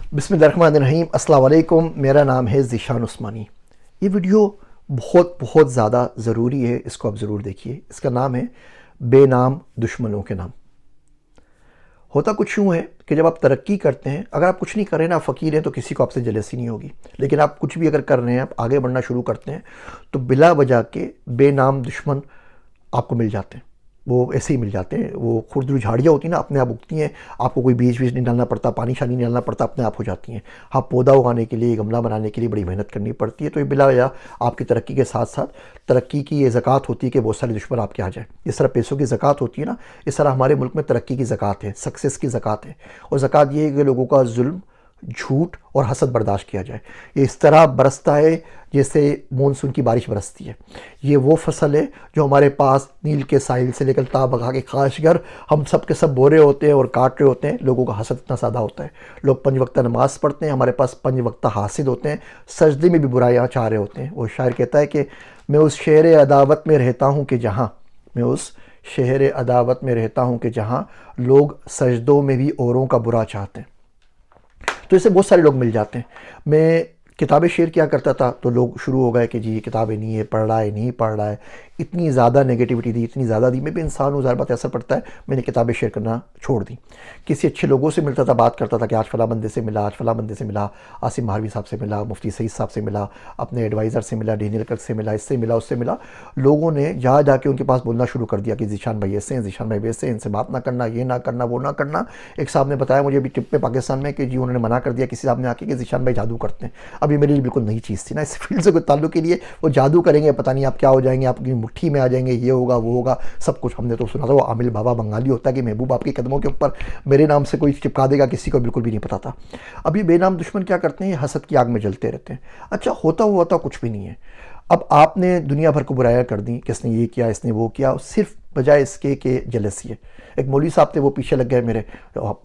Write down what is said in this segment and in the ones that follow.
बिस्मिल्लाहिर्रहमानिर्रहीम, अस्सलाम वालेकुम। मेरा नाम है ज़ीशान उस्मानी। ये वीडियो बहुत ज़्यादा ज़रूरी है, इसको आप ज़रूर देखिए। इसका नाम है बेनाम दुश्मनों के नाम। होता कुछ यूँ है कि जब आप तरक्की करते हैं, अगर आप कुछ नहीं कर रहे ना, आप फ़कीर हैं, तो किसी को आपसे जेलसी नहीं होगी। लेकिन आप कुछ भी अगर कर रहे हैं, आप आगे बढ़ना शुरू करते हैं, तो बिला वजह के बेनाम दुश्मन आपको मिल जाते हैं। वो ऐसे ही मिल जाते हैं। वो खुरदुरी झाड़ियाँ होती हैं ना, अपने आप उगती हैं। आपको कोई बीज नहीं डालना पड़ता, पानी शानी नहीं डालना पड़ता, अपने आप हो जाती हैं। हाँ, पौधा उगाने के लिए, गमला बनाने के लिए बड़ी मेहनत करनी पड़ती है। तो ये बिला वजह आपकी तरक्की के साथ साथ तरक्की की ये ज़कात होती है कि बहुत सारे दुश्मन आपके आ जाए। इस तरह पैसों की ज़कात होती है ना, इस तरह हमारे मुल्क में तरक्की की ज़कात है, सक्सेस की ज़कात है। और ज़कात ये है कि लोगों का जुल्म, झूठ और हसद बर्दाश्त किया जाए। ये इस तरह बरसता है जैसे मानसून की बारिश बरसती है। ये वो फसल है जो हमारे पास नील के साहिल से लेकर ता बगा के खासकर हम सब के सब बोरे होते हैं और काट रहे होते हैं। लोगों का हसद इतना सादा होता है। लोग 5 वक्त नमाज़ पढ़ते हैं, हमारे पास 5 वक्त हासिद होते हैं, सजदे में भी बुराइयाँ चाह रहे होते हैं। वो शायर कहता है कि मैं उस शहर अदावत में रहता हूँ कि जहाँ मैं उस शहर अदावत में रहता हूँ कि जहाँ लोग सजदों में भी औरों का बुरा चाहते हैं। तो इससे बहुत सारे लोग मिल जाते हैं। मैं किताबें शेयर किया करता था तो लोग शुरू हो गए कि जी ये किताबें नहीं है, पढ़ रहा है, नहीं पढ़ रहा है। इतनी ज़्यादा नेगेटिविटी दी, इतनी ज़्यादा दी। मैं भी इंसान हूँ, ज़ाहिर बात असर पड़ता है। मैंने किताबें शेयर करना छोड़ दी। किसी अच्छे लोगों से मिलता था, बात करता था कि आज फ़लाँ बंदे से मिला, आज फ़लाँ बंदे से मिला, आसिम महारवी साहब से मिला, मुफ्ती सईद साहब से मिला, अपने एडवाइज़र से मिला, डेनियल कर्क से मिला, इससे मिला, उससे मिला। लोगों ने जहाँ जाके उनके पास बोलना शुरू कर दिया कि ज़ीशान भाई ऐसे हैं, ज़ीशान भाई वैसे हैं, इनसे बात ना करना, ये ना करना, वो ना करना। एक साहब ने बताया मुझे अभी ट्रिप पे पाकिस्तान में कि जी उन्होंने मना कर दिया किसी साहब ने आके कि ज़ीशान भाई जादू करते हैं। अब ये मेरे लिए बिल्कुल नई चीज़ थी ना, इस फील्ड से कोई ताल्लुक के लिए। वो जादू करेंगे, पता नहीं आप क्या हो जाएंगे, आपकी मुट्ठी में आ जाएंगे, ये होगा वो होगा, सब कुछ हमने तो सुना था। वो आमिल बाबा बंगाली होता है कि महबूब आपके कदमों के ऊपर मेरे नाम से कोई चिपका देगा, किसी को बिल्कुल भी नहीं पता था। अब ये बेनाम दुश्मन क्या करते हैं, हसद की आग में जलते रहते हैं। अच्छा, होता हुआ तो कुछ भी नहीं है। अब आपने दुनिया भर को बुराइयां कर दी, किसने ये किया, इसने वो किया, सिर्फ बजाय इसके कि जेलसी है। एक मौलवी साहब थे, वो पीछे लग गए मेरे,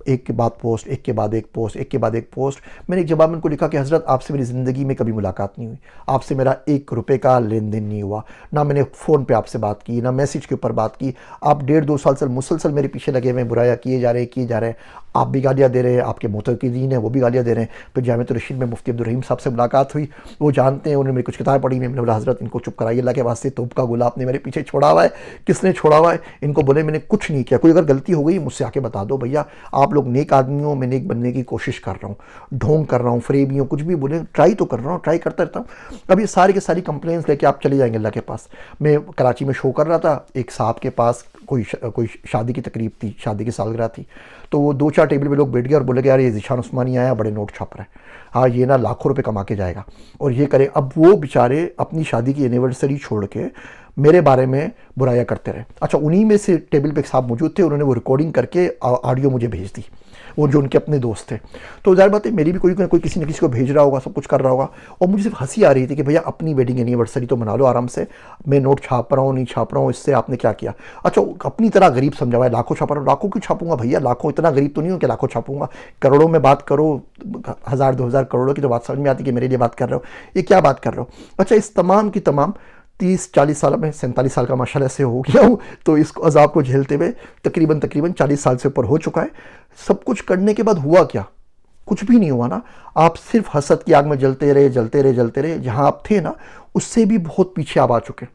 एक के बाद पोस्ट, एक के बाद एक पोस्ट, एक के बाद एक पोस्ट। मैंने एक जवाब में उनको लिखा कि हज़रत आपसे मेरी ज़िंदगी में कभी मुलाकात नहीं हुई, आपसे मेरा 1 रुपये का लेन देन नहीं हुआ, ना मैंने फ़ोन पे आपसे बात की, ना मैसेज के ऊपर बात की। आप 1.5-2 साल से मुसलसल मेरे पीछे लगे हुए, बुराइयाँ किए जा रहे हैं। आप भी गालियाँ दे रहे हैं, आपके मुतक़ीदीन हैं वो भी गालियाँ दे रहे हैं। फिर जामिअत रशीद में मुफ्ती अब्दुल रहीम साहब से मुलाकात हुई, वो जानते हैं, उन्होंने मेरी कुछ किताबें पढ़ी। मैंने बोला हज़रत इनको चुप कराइए, अल्लाह के वास्ते, तोप का गोला आपने मेरे पीछे छोड़ा हुआ है, किसने छोड़ा हुआ है? इनको बोले मैंने कुछ नहीं किया। कोई अगर गलती हो गई मुझसे आके बता दो भैया, आप लोग नेक आदमी हो, मैं नेक बनने की कोशिश कर रहा हूँ, ढोंग कर रहा हूँ, फरेबी हूँ, कुछ भी बोले, ट्राई तो कर रहा हूँ, ट्राई करता रहता हूँ। अब ये सारी की सारी कंप्लेंट्स लेके आप चले जाएंगे अल्लाह के पास। मैं कराची में शो कर रहा था, एक साहब के पास कोई शादी की तकरीब थी, शादी की सालगिरह थी। तो वो 2-4 टेबल पे लोग बैठ गए और बोले कि यार ये ज़ीशान उस्मानी आया, बड़े नोट छाप रहा है, हाँ ये ना लाखों रुपए कमा के जाएगा और ये करे। अब वो बेचारे अपनी शादी की एनिवर्सरी छोड़ के मेरे बारे में बुराइयां करते रहे। अच्छा, उन्हीं में से टेबल पे एक साहब मौजूद थे, उन्होंने वो रिकॉर्डिंग करके ऑडियो मुझे भेज दी, वो जो उनके अपने दोस्त थे। तो ज़ाहिर बात है मेरी भी कोई ना कोई किसी न किसी को भेज रहा होगा, सब कुछ कर रहा होगा। और मुझे सिर्फ हंसी आ रही थी कि भैया अपनी वेडिंग एनिवर्सरी तो मना लो आराम से, मैं नोट छाप रहा हूँ नहीं छाप रहा हूँ, इससे आपने क्या किया? अच्छा, अपनी तरह गरीब समझा हुआ है, लाखों छाप रहा हूँ। लाखों क्यों छापूंगा भैया, लाखों, इतना गरीब तो नहीं हूँ कि लाखों छापूंगा। करोड़ों में बात करो, 1000-2000 करोड़ों की तो बात समझ में आती कि मेरे लिए बात कर रहे हो, ये क्या बात कर रहे हो? अच्छा, इस तमाम की तमाम 30-40 साल में, 47 साल का माशाल्लाह से हो गया हूँ, तो इस अज़ाब को झेलते हुए तकरीबन 40 साल से ऊपर हो चुका है। सब कुछ करने के बाद हुआ क्या? कुछ भी नहीं हुआ ना। आप सिर्फ हसद की आग में जलते रहे। जहाँ आप थे ना, उससे भी बहुत पीछे आप आ चुके।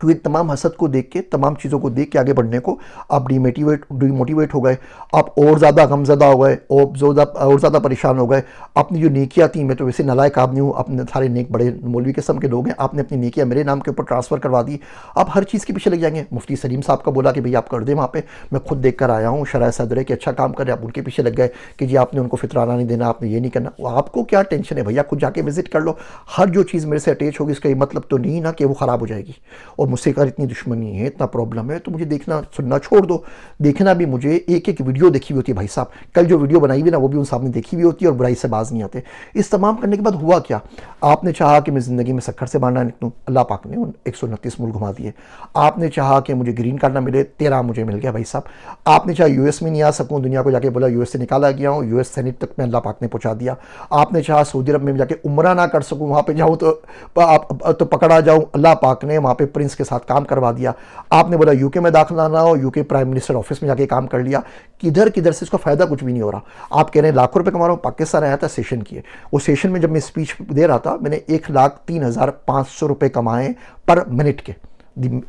क्योंकि तमाम हसद को देख के, तमाम चीज़ों को देख के आगे बढ़ने को आप डिमोटिवेट हो गए, आप और ज़्यादा गमज़दा हो गए, और ज़्यादा परेशान हो गए। अपनी जो नेकियां थी, मैं तो वैसे नालायक आदमी हूँ, अपने सारे नेक बड़े मौलवी किस्म के लोग हैं, आपने अपनी नेकियां मेरे नाम के ऊपर ट्रांसफ़र करवा दी। आप हर चीज़ के पीछे लग जाएंगे। मुफ्ती सलीम साहब का बोला कि भैया आप कर दें वहाँ पे, मैं खुद देख कर आया हूँ, शरह सदर है कि अच्छा काम कर रहे, आप उनके पीछे लग गए कि जी आपने उनको फितराना नहीं देना, आपने ये नहीं करना। आपको क्या टेंशन है भैया, खुद जाके विजिट कर लो। हर जो चीज़ मेरे से अटैच होगी इसका ये मतलब तो नहीं ना कि वो ख़राब हो जाएगी। और मुझसे अगर इतनी दुश्मनी है, इतना प्रॉब्लम है, तो मुझे देखना सुनना छोड़ दो। देखना भी मुझे एक वीडियो देखी हुई होती है भाई साहब। कल जो वीडियो बनाई हुई ना, वो भी उन साहब ने देखी हुई होती है और बुराई से बाज नहीं आते। इस तमाम करने के बाद हुआ क्या? आपने चाहा कि मैं ज़िंदगी में शक्कर से बाहर ना निकलूँ, अल्लाह पाक ने 129 मुल्क घुमा दिए। आपने चाहा कि मुझे ग्रीन कार्ड ना मिले, 13 मुझे मिल गया भाई साहब। आपने चाहा यूएस में नहीं आ सकूँ, दुनिया को जाके बोला यूएस से निकाला गया हूँ, यूएस सेनेट तक में अल्लाह पाक ने पहुँचा दिया। आपने चाहा सऊदी अरब में जाके उम्रा ना कर सकूँ, वहाँ पर जाऊँ तो पकड़ा जाऊँ, अल्लाह पाक ने वहाँ पर प्रिंस के साथ काम करवा दिया। आपने बोला यूके में दाखिला ना हो, यूके प्राइम मिनिस्टर ऑफिस में जाके काम कर लिया। किधर किधर से इसको फ़ायदा कुछ भी नहीं हो रहा। आप कह रहे हैं लाखों रुपए कमा रहा हूँ। पाकिस्तान आया था सेशन किए, वो सेशन में जब मैं स्पीच दे रहा था मैंने 1,03,500 रुपये कमाए पर मिनट के।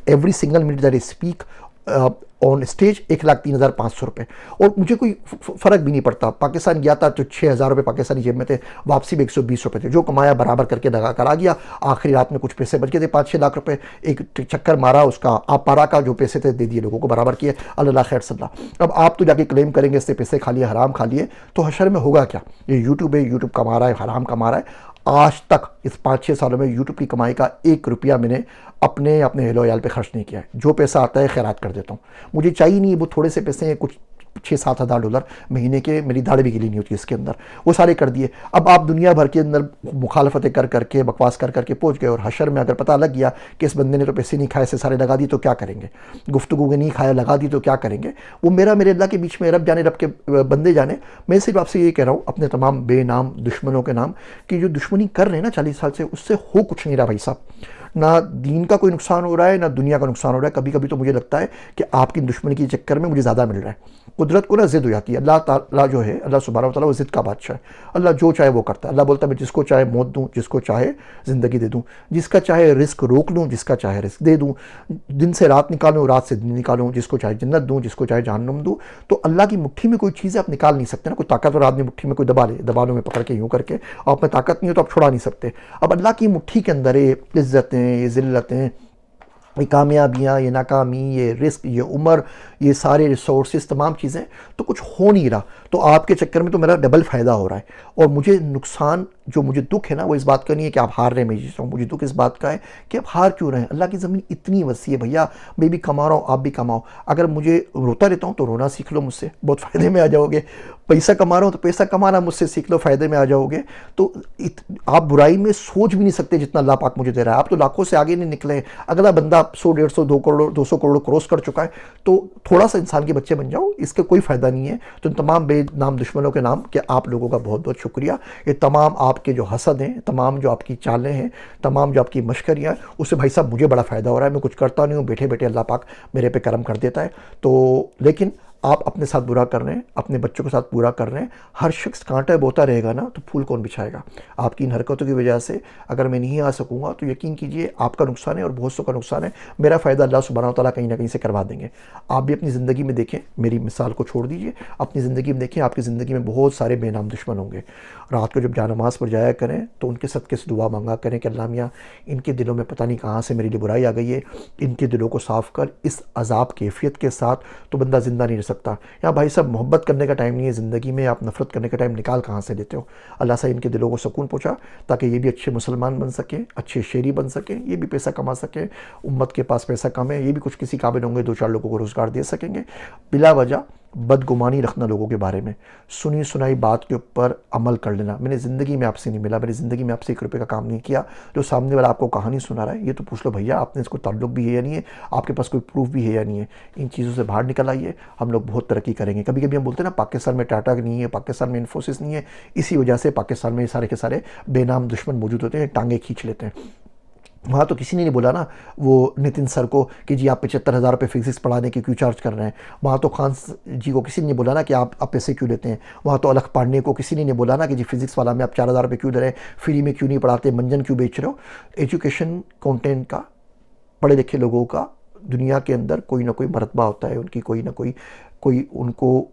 Every single minute that I speak on stage 1,03,500 रुपये। और मुझे कोई फ़र्क भी नहीं पड़ता। पाकिस्तान गया था तो 6,000 रुपये पाकिस्तानी जेब में थे, वापसी में 120 रुपये थे। जो कमाया बराबर करके लगा कर आ गया। आखिरी रात में कुछ पैसे बच गए थे, 5-6 लाख रुपए। एक चक्कर मारा उसका, आप पारा का जो पैसे थे दे दिए लोगों को, बराबर किए। अल्लाह खैर सल्ला। अब आप तो जाके क्लेम करेंगे इससे पैसे खा लिए, हराम खा लिए, तो हशर में होगा क्या? ये यूट्यूब है, यूट्यूब कमा रहा है, हराम कमा रहा है। आज तक इस 5-6 सालों में यूट्यूब की कमाई का 1 रुपया मैंने अपने हेलो याल पे खर्च नहीं किया है। जो पैसा आता है खैरात कर देता हूँ। मुझे चाहिए नहीं, वो थोड़े से पैसे हैं, कुछ 6-7 हज़ार डॉलर महीने के, मेरी दाढ़ी भी गिली नहीं होती इसके अंदर, वो सारे कर दिए। अब आप दुनिया भर के अंदर मुखालफतें कर करके, बकवास कर करके पहुँच गए, और हशर में अगर पता लग गया कि इस बंदे ने तो पैसे नहीं खाए, से सारे लगा दी, तो क्या करेंगे? गुफ्तगू के नहीं खाया, लगा दी, तो क्या करेंगे? वो मेरे अल्लाह के बीच में, रब जाने, रब के बंदे जाने। मैं सिर्फ आपसे ये कह रहा हूँ अपने तमाम बेनाम दुश्मनों के नाम, कि जो दुश्मनी कर रहे हैं ना 40 साल से, उससे हो कुछ नहीं रहा भाई साहब। ना दीन का कोई नुकसान हो रहा है, ना दुनिया का नुकसान हो रहा है। कभी कभी तो मुझे लगता है कि आपकी दुश्मनी के चक्कर में मुझे ज़्यादा मिल रहा है। कुदरत को ना ज़िद हो जाती है। अल्लाह ताला जो है, अल्लाह सुब्हानहू व तआला, वो ज़िद का बादशाह है। अल्लाह जो चाहे वो करता है। अल्लाह बोलता है मैं जिसको चाहे मौत दूँ, जिसको चाहे ज़िंदगी दे दूँ, जिसका चाहे रिस्क रोक लूँ, जिसका चाहे रिस्क दे दूँ, दिन से रात निकालूँ, रात से दिन निकालूँ, जिसको चाहे जन्नत दूँ, जिसको चाहे जहन्नुम दूँ। तो अल्लाह की मुट्ठी में कोई चीज़ आप निकाल नहीं सकते ना। कोई ताकतवर आदमी मुट्ठी में कोई दबा ले, दबानों में पकड़ के यूँ करके, और आप में ताकत नहीं हो तो आप छुड़ा नहीं सकते। अब अल्लाह की मुट्ठी के अंदर ये इज़्ज़तें, ये ज़िल्लतें, ये कामयाबियाँ, ये नाकामी, ये रिस्क, ये उम्र, ये सारे रिसोर्सेज, तमाम चीज़ें, तो कुछ हो नहीं रहा। तो आपके चक्कर में तो मेरा डबल फ़ायदा हो रहा है। और मुझे नुकसान, जो मुझे दुख है ना, वो इस बात का नहीं है कि आप हार रहे हैं, मैं जीत रहा हूँ। मुझे दुख इस बात का है कि आप हार क्यों रहे हैं। अल्लाह की ज़मीन इतनी वसी है भैया, मैं भी कमा रहा हूँ, आप भी कमाओ। अगर मुझे रोता रहता हूँ तो रोना सीख लो मुझसे, बहुत फ़ायदे में आ जाओगे। पैसा कमा रहा हूँ तो पैसा कमाना मुझसे सीख लो, फ़ायदे में आ जाओगे। तो आप बुराई में सोच भी नहीं सकते जितना अल्लाह पाक मुझे दे रहा है। आप तो लाखों से आगे नहीं निकले। अगला बंदा 100, 150, 2 करोड़, 200 करोड़ क्रॉस कर चुका है। तो थोड़ा सा इंसान के बच्चे बन जाओ, इसका कोई फ़ायदा नहीं है। तो तमाम बेनाम दुश्मनों के नाम कि आप लोगों का बहुत बहुत शुक्रिया। ये तमाम आपके जो हसद हैं, तमाम जो आपकी चालें हैं, तमाम जो आपकी मशकरियाँ, उससे भाई साहब मुझे बड़ा फ़ायदा हो रहा है। मैं कुछ करता नहीं हूँ, बैठे बैठे अल्लाह पाक मेरे पे करम कर देता है। तो लेकिन आप अपने साथ बुरा कर रहे हैं, अपने बच्चों के साथ बुरा कर रहे हैं। हर शख्स कांटा बोता रहेगा ना, तो फूल कौन बिछाएगा? आपकी इन हरकतों की वजह से अगर मैं नहीं आ सकूँगा तो यकीन कीजिए आपका नुकसान है और बहुत सौ का नुकसान है। मेरा फ़ायदा अल्लाह सुब्हानहू व तआला कहीं ना कहीं से करवा देंगे। आप भी अपनी ज़िंदगी में देखें, मेरी मिसाल को छोड़ दीजिए, अपनी ज़िंदगी में देखें, आपकी ज़िंदगी में बहुत सारे बेनाम दुश्मन होंगे। रात को जब जानमाज़ पर जाया करें तो उनके सदक़े से दुआ मांगा करें कि अल्लाह मियाँ, इनके दिलों में पता नहीं कहाँ से मेरे लिए बुराई आ गई है, इनके दिलों को साफ़ कर। इस अज़ाब कैफियत के साथ तो बंदा ज़िंदा नहीं रह सकता। यहाँ भाई सब मोहब्बत करने का टाइम नहीं है ज़िंदगी में, आप नफ़रत करने का टाइम निकाल कहाँ से लेते हो? अल्लाह से इनके दिलों को सुकून पहुँचा, ताकि ये भी अच्छे मुसलमान बन सकें, अच्छे शेरी बन सकें, ये भी पैसा कमा सकें। उम्मत के पास पैसा कम है, ये भी कुछ किसी काबिल होंगे, 2-4 लोगों को रोज़गार दे सकेंगे। बिला वजह बदगुमानी रखना लोगों के बारे में, सुनी सुनाई बात के ऊपर अमल कर लेना। मैंने ज़िंदगी में आपसे नहीं मिला, मैंने ज़िंदगी में आपसे 1 रुपये का काम नहीं किया। जो सामने वाला आपको कहानी सुना रहा है, ये तो पूछ लो भैया, आपने इसको ताल्लुक़ भी है या नहीं है, आपके पास कोई प्रूफ भी है या नहीं है। इन चीज़ों से बाहर निकल आइए, हम लोग बहुत तरक्की करेंगे। कभी कभी हम बोलते हैं ना, पाकिस्तान में टाटा नहीं है, पाकिस्तान में इन्फोसिस नहीं है। इसी वजह से पाकिस्तान में सारे के सारे बेनाम दुश्मन मौजूद होते हैं, टांगे खींच लेते हैं। वहाँ तो किसी ने नहीं बोला ना वो नितिन सर को कि जी आप 75,000 रुपये फिजिक्स पढ़ाने के क्यों चार्ज कर रहे हैं। वहाँ तो खान जी को किसी ने नहीं बोला ना कि आप पैसे क्यों लेते हैं। वहाँ तो अलख पांडे को किसी ने नहीं बोला ना कि जी फिजिक्स वाला में आप 4,000 रुपये क्यों दे रहे हैं, फ्री में क्यों नहीं पढ़ाते, मंजन क्यों बेच रहे हो। एजुकेशन कंटेंट का, पढ़े लिखे लोगों का दुनिया के अंदर कोई ना कोई मरतबा होता है, उनकी कोई ना कोई उनको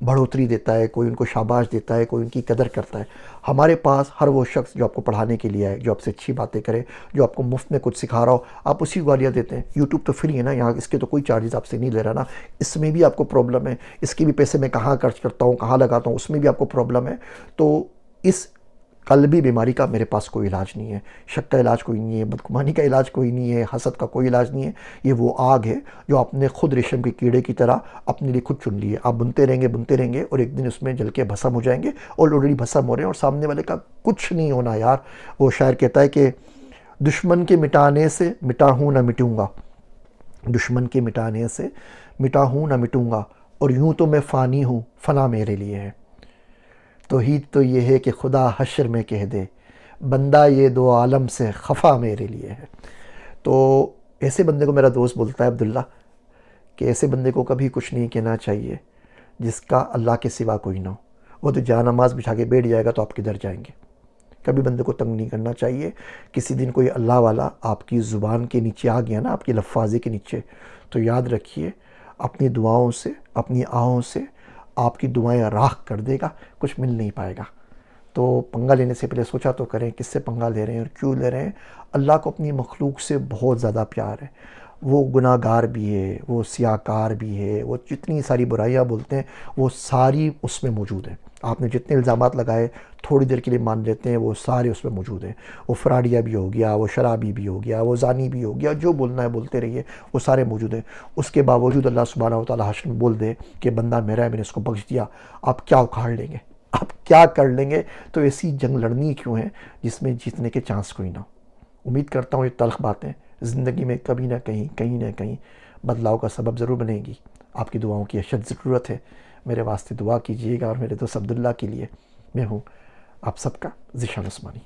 बढ़ोतरी देता है, कोई उनको शाबाश देता है, कोई उनकी कदर करता है। हमारे पास हर वो शख्स जो आपको पढ़ाने के लिए आए, जो आपसे अच्छी बातें करे, जो आपको मुफ्त में कुछ सिखा रहा हो, आप उसी को गालियाँ देते हैं। यूट्यूब तो फ्री है ना, यहाँ इसके तो कोई चार्जेस आपसे नहीं ले रहा ना, इसमें भी आपको प्रॉब्लम है। इसके भी पैसे मैं कहाँ खर्च करता हूँ, कहाँ लगाता हूँ, उसमें भी आपको प्रॉब्लम है। तो इस कल्बी बीमारी का मेरे पास कोई इलाज नहीं है, शक का इलाज कोई नहीं है, बदगुमानी का इलाज कोई नहीं है, हसद का कोई इलाज नहीं है। ये वो आग है जो आपने खुद रेशम के कीड़े की तरह अपने लिए खुद चुन ली है। आप बुनते रहेंगे और एक दिन उसमें जल के भस्म हो जाएंगे, और ऑलरेडी भस्म हो रहे हैं, और सामने वाले का कुछ नहीं होना यार। वो शायर कहता है कि दुश्मन के मिटाने से मिटा हूँ ना मिटूँगा, दुश्मन के मिटाने से मिटा हूँ ना मिटूँगा, और यूँ तो मैं फ़ानी हूँ, फ़ना मेरे लिए है। तौहीद तो ये है कि खुदा हश्र में कह दे, बंदा ये दो आलम से खफा मेरे लिए है। तो ऐसे बंदे को मेरा दोस्त बोलता है अब्दुल्ला कि ऐसे बंदे को कभी कुछ नहीं कहना चाहिए जिसका अल्लाह के सिवा कोई ना हो। वो तो जहाँ नमाज बिछा के बैठ जाएगा तो आप किधर जाएंगे। कभी बंदे को तंग नहीं करना चाहिए। किसी दिन कोई अल्लाह वाला आपकी ज़ुबान के नीचे आ गया ना, आपकी लफ्फ़ाज़ी के नीचे, तो याद रखिए अपनी दुआओं से, अपनी आहों से आपकी दुआएं राख कर देगा, कुछ मिल नहीं पाएगा। तो पंगा लेने से पहले सोचा तो करें किससे पंगा ले रहे हैं और क्यों ले रहे हैं। अल्लाह को अपनी मखलूक से बहुत ज़्यादा प्यार है। वो गुनाहगार भी है, वो सियाकार भी है, वो जितनी सारी बुराइयां बोलते हैं वो सारी उसमें मौजूद हैं। आपने जितने इल्ज़ामात लगाए थोड़ी देर के लिए मान लेते हैं, वो सारे उसमें मौजूद हैं। वो फ्राडिया भी हो गया, वो शराबी भी हो गया, वो जानी भी हो गया, जो बोलना है बोलते रहिए, वो सारे मौजूद हैं। उसके बावजूद अल्लाह सुब्हानहू व तआला हश्र में बोल दे कि बंदा मेरा है, मैंने इसको बख्श दिया, आप क्या उखाड़ लेंगे, आप क्या कर लेंगे। तो ऐसी जंग लड़नी क्यों है जिसमें जीतने के चांस कोई ना हो। उम्मीद करता हूँ ये तल्ख बातें ज़िंदगी में कभी ना कहीं बदलाव का सबब ज़रूर बनेगी। आपकी दुआओं की अशद ज़रूरत है। मेरे वास्ते दुआ कीजिएगा और मेरे दोस्त अब्दुल्ला के लिए। मैं हूँ आप सबका ज़ीशान उस्मानी।